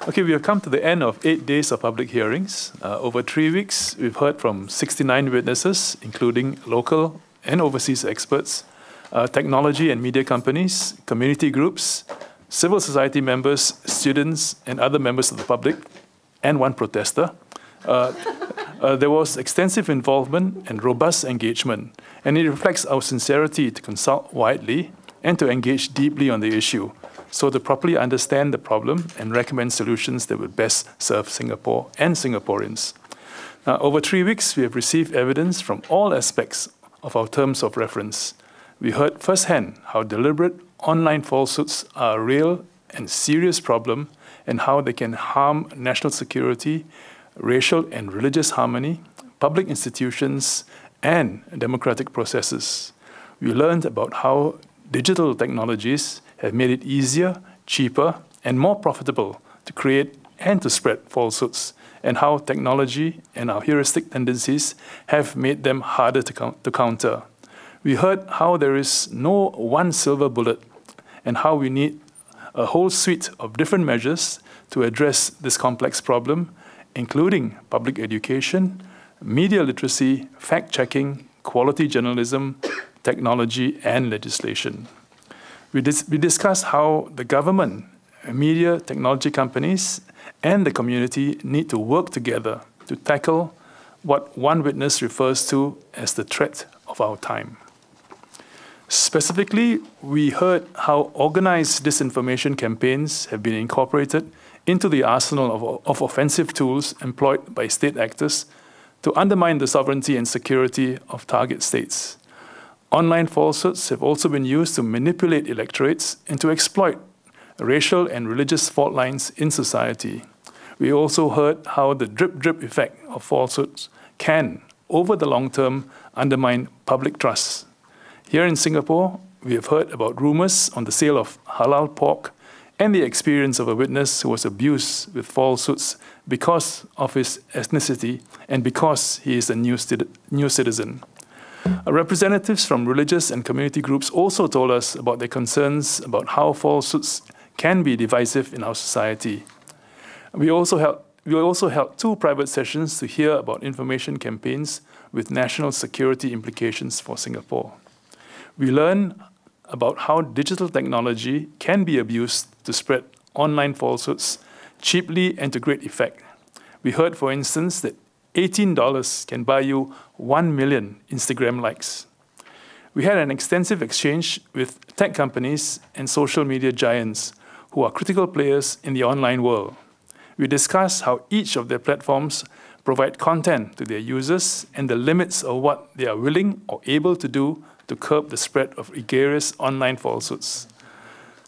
Okay, we have come to the end of 8 days of public hearings. Over 3 weeks, we've heard from 69 witnesses, including local and overseas experts, technology and media companies, community groups, civil society members, students, and other members of the public, and one protester. There was extensive involvement and robust engagement, and it reflects our sincerity to consult widely and to engage deeply on the issue, so to properly understand the problem and recommend solutions that would best serve Singapore and Singaporeans. Now, over 3 weeks, we have received evidence from all aspects of our terms of reference. We heard firsthand how deliberate online falsehoods are a real and serious problem and how they can harm national security, racial and religious harmony, public institutions, and democratic processes. We learned about how digital technologies have made it easier, cheaper, and more profitable to create and to spread falsehoods, and how technology and our heuristic tendencies have made them harder to counter. We heard how there is no one silver bullet, and how we need a whole suite of different measures to address this complex problem, including public education, media literacy, fact-checking, quality journalism, technology, and legislation. We discussed how the government, media, technology companies, and the community need to work together to tackle what one witness refers to as the threat of our time. Specifically, we heard how organized disinformation campaigns have been incorporated into the arsenal of offensive tools employed by state actors to undermine the sovereignty and security of target states. Online falsehoods have also been used to manipulate electorates and to exploit racial and religious fault lines in society. We also heard how the drip-drip effect of falsehoods can, over the long term, undermine public trust. Here in Singapore, we have heard about rumors on the sale of halal pork and the experience of a witness who was abused with falsehoods because of his ethnicity and because he is a new citizen. Representatives from religious and community groups also told us about their concerns about how falsehoods can be divisive in our society. We also held 2 private sessions to hear about information campaigns with national security implications for Singapore. We learned about how digital technology can be abused to spread online falsehoods cheaply and to great effect. We heard, for instance, that $18 can buy you 1 million Instagram likes. We had an extensive exchange with tech companies and social media giants who are critical players in the online world. We discussed how each of their platforms provide content to their users and the limits of what they are willing or able to do to curb the spread of egregious online falsehoods.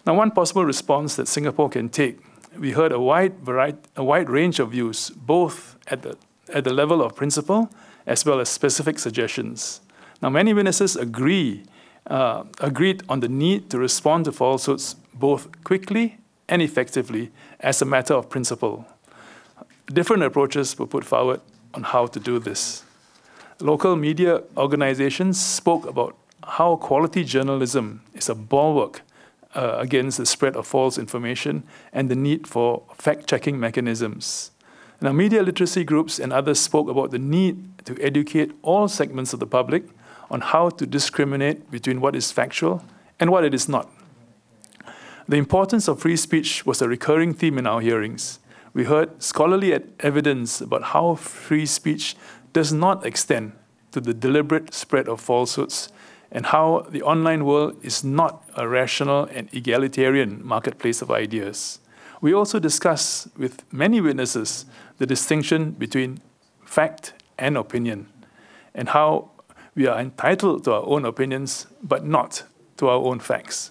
Now, one possible response that Singapore can take, we heard a wide range of views, both at the level of principle as well as specific suggestions. Now, many witnesses agreed on the need to respond to falsehoods both quickly and effectively as a matter of principle. Different approaches were put forward on how to do this. Local media organizations spoke about how quality journalism is a bulwark against the spread of false information and the need for fact-checking mechanisms. Now, media literacy groups and others spoke about the need to educate all segments of the public on how to discriminate between what is factual and what it is not. The importance of free speech was a recurring theme in our hearings. We heard scholarly evidence about how free speech does not extend to the deliberate spread of falsehoods and how the online world is not a rational and egalitarian marketplace of ideas. We also discussed with many witnesses the distinction between fact and opinion, and how we are entitled to our own opinions, but not to our own facts.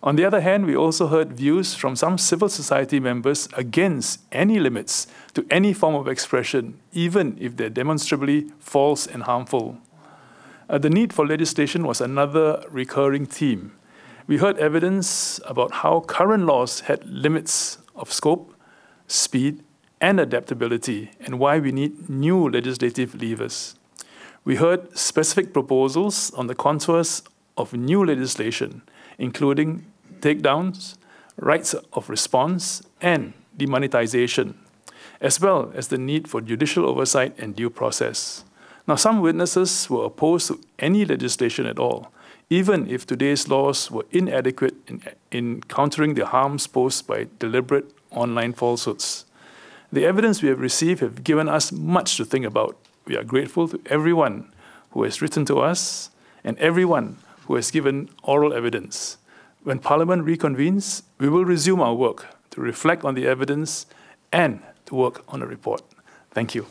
On the other hand, we also heard views from some civil society members against any limits to any form of expression, even if they're demonstrably false and harmful. The need for legislation was another recurring theme. We heard evidence about how current laws had limits of scope, speed, and adaptability, and why we need new legislative levers. We heard specific proposals on the contours of new legislation, including takedowns, rights of response, and demonetization, as well as the need for judicial oversight and due process. Now, some witnesses were opposed to any legislation at all, even if today's laws were inadequate in countering the harms posed by deliberate online falsehoods. The evidence we have received have given us much to think about. We are grateful to everyone who has written to us and everyone who has given oral evidence. When Parliament reconvenes, we will resume our work to reflect on the evidence and to work on a report. Thank you.